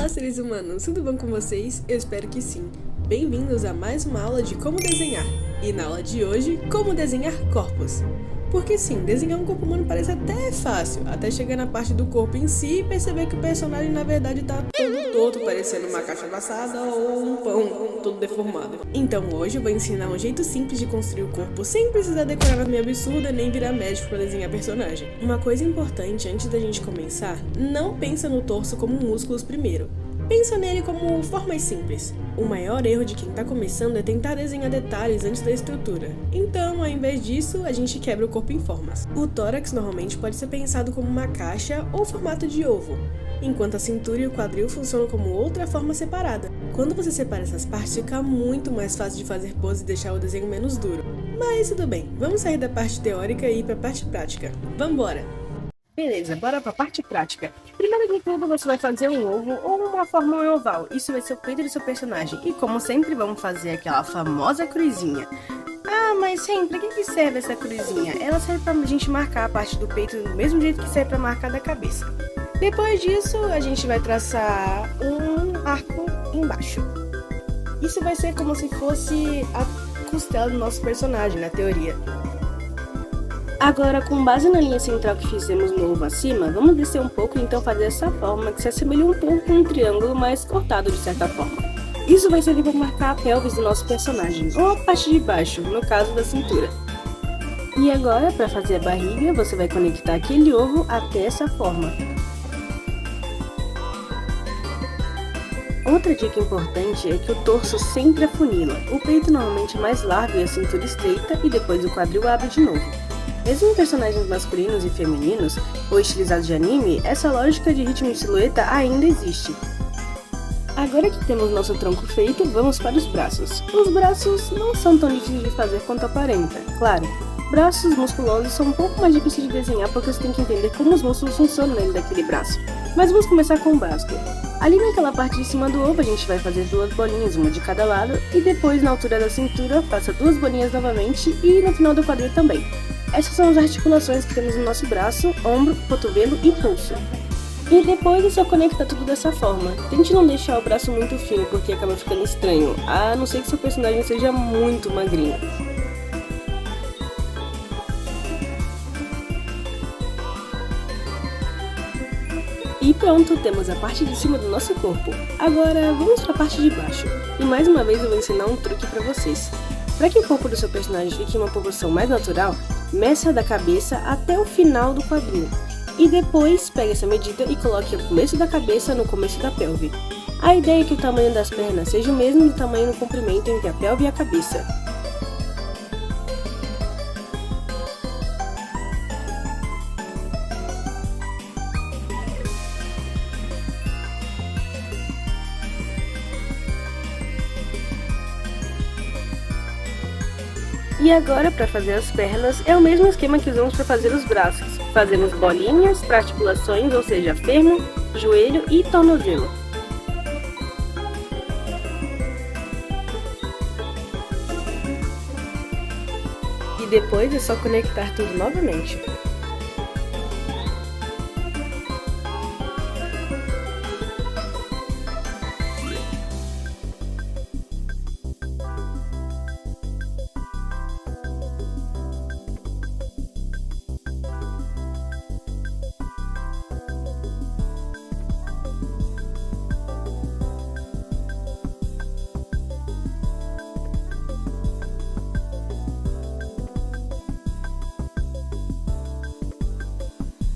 Olá, seres humanos, tudo bom com vocês? Eu espero que sim. Bem-vindos a mais uma aula de como desenhar. E na aula de hoje, como desenhar corpos. Porque sim, desenhar um corpo humano parece até fácil, até chegar na parte do corpo em si e perceber que o personagem na verdade tá todo torto, parecendo uma caixa amassada ou um pão todo deformado. Então hoje eu vou ensinar um jeito simples de construir o corpo sem precisar decorar nada meio absurda nem virar médico pra desenhar personagem. Uma coisa importante antes da gente começar, não pensa no torso como músculos primeiro. Pensa nele como formas simples. O maior erro de quem tá começando é tentar desenhar detalhes antes da estrutura. Então, ao invés disso, a gente quebra o corpo em formas. O tórax normalmente pode ser pensado como uma caixa ou formato de ovo, enquanto a cintura e o quadril funcionam como outra forma separada. Quando você separa essas partes, fica muito mais fácil de fazer pose e deixar o desenho menos duro. Mas tudo bem, vamos sair da parte teórica e ir pra parte prática. Vambora! Beleza, bora pra parte prática. Primeiro de tudo, você vai fazer um ovo ou uma forma oval. Isso vai ser o peito do seu personagem. E como sempre, vamos fazer aquela famosa cruzinha. Ah, mas sempre, pra que serve essa cruzinha? Ela serve pra gente marcar a parte do peito do mesmo jeito que serve pra marcar da cabeça. Depois disso, a gente vai traçar um arco embaixo. Isso vai ser como se fosse a costela do nosso personagem, na teoria. Agora, com base na linha central que fizemos no ovo acima, vamos descer um pouco e então fazer essa forma que se assemelha um pouco com um triângulo, mas cortado de certa forma. Isso vai servir para marcar a pelvis do nosso personagem, ou a parte de baixo, no caso da cintura. E agora, para fazer a barriga, você vai conectar aquele ovo até essa forma. Outra dica importante é que o torso sempre afunila. O peito normalmente é mais largo e a cintura estreita, e depois o quadril abre de novo. Mesmo em personagens masculinos e femininos, ou estilizados de anime, essa lógica de ritmo e silhueta ainda existe. Agora que temos nosso tronco feito, vamos para os braços. Os braços não são tão difíceis de fazer quanto aparenta, claro. Braços musculosos são um pouco mais difíceis de desenhar porque você tem que entender como os músculos funcionam dentro daquele braço. Mas vamos começar com o básico. Ali naquela parte de cima do ovo a gente vai fazer duas bolinhas, uma de cada lado, e depois na altura da cintura faça duas bolinhas novamente e no final do quadril também. Essas são as articulações que temos no nosso braço, ombro, cotovelo e pulso. E depois é só conectar tudo dessa forma. Tente não deixar o braço muito fino porque acaba ficando estranho, a não ser que seu personagem seja muito magrinho. E pronto, temos a parte de cima do nosso corpo. Agora vamos para a parte de baixo. E mais uma vez eu vou ensinar um truque para vocês. Para que o corpo do seu personagem fique em uma proporção mais natural, meça da cabeça até o final do quadril. E depois pegue essa medida e coloque o começo da cabeça no começo da pelve. A ideia é que o tamanho das pernas seja o mesmo do tamanho do comprimento entre a pelve e a cabeça. E agora, para fazer as pernas, é o mesmo esquema que usamos para fazer os braços. Fazemos bolinhas para articulações, ou seja, fêmur, joelho e tornozelo. E depois é só conectar tudo novamente.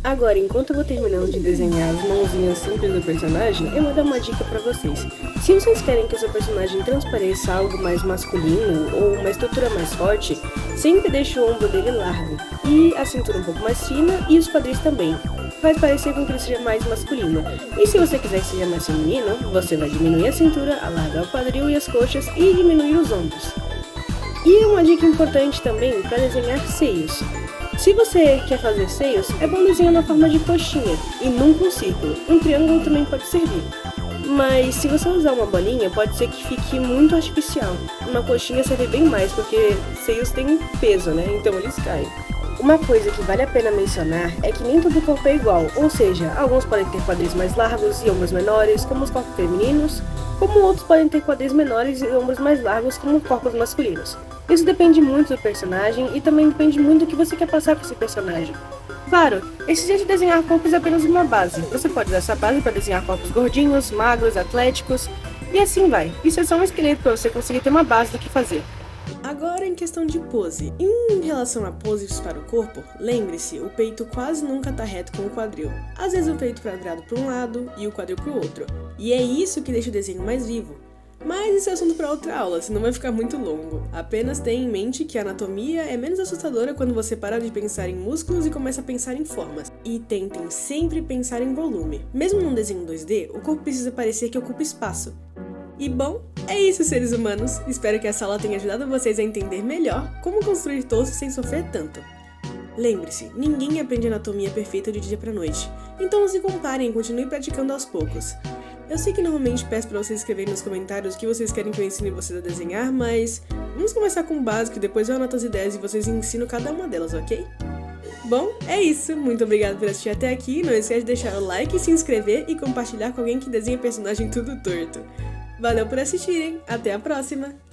Agora, enquanto eu vou terminando de desenhar as mãozinhas simples do personagem, eu vou dar uma dica pra vocês. Se vocês querem que o seu personagem transpareça algo mais masculino ou uma estrutura mais forte, sempre deixe o ombro dele largo e a cintura um pouco mais fina e os quadris também. Faz parecer com que ele seja mais masculino. E se você quiser que seja mais feminino, você vai diminuir a cintura, alargar o quadril e as coxas e diminuir os ombros. E uma dica importante também para desenhar seios. Se você quer fazer seios, é bom desenhar na forma de coxinha e nunca um círculo. Um triângulo também pode servir. Mas se você usar uma bolinha, pode ser que fique muito artificial. Uma coxinha serve bem mais, porque seios têm peso, né? Então eles caem. Uma coisa que vale a pena mencionar é que nem todo corpo é igual, ou seja, alguns podem ter quadris mais largos e ombros menores, como os corpos femininos, como outros podem ter quadris menores e ombros mais largos, como os corpos masculinos. Isso depende muito do personagem e também depende muito do que você quer passar com esse personagem. Claro, esse jeito de desenhar corpos é apenas uma base. Você pode usar essa base para desenhar corpos gordinhos, magros, atléticos, e assim vai. Isso é só um esqueleto para você conseguir ter uma base do que fazer. Agora em questão de pose. Em relação a poses para o corpo, lembre-se, o peito quase nunca tá reto com o quadril. Às vezes o peito quadrado para um lado e o quadril para o outro. E é isso que deixa o desenho mais vivo. Mas isso é assunto para outra aula, senão vai ficar muito longo. Apenas tenha em mente que a anatomia é menos assustadora quando você para de pensar em músculos e começa a pensar em formas. E tentem sempre pensar em volume. Mesmo num desenho 2D, o corpo precisa parecer que ocupa espaço. E bom, é isso, seres humanos. Espero que essa aula tenha ajudado vocês a entender melhor como construir torsos sem sofrer tanto. Lembre-se, ninguém aprende anatomia perfeita de dia pra noite. Então não se comparem e continue praticando aos poucos. Eu sei que normalmente peço pra vocês escreverem nos comentários o que vocês querem que eu ensine vocês a desenhar, mas vamos começar com o básico e depois eu anoto as ideias e vocês ensino cada uma delas, ok? Bom, é isso. Muito obrigada por assistir até aqui. Não esquece de deixar o like, se inscrever e compartilhar com alguém que desenha personagem tudo torto. Valeu por assistirem, até a próxima!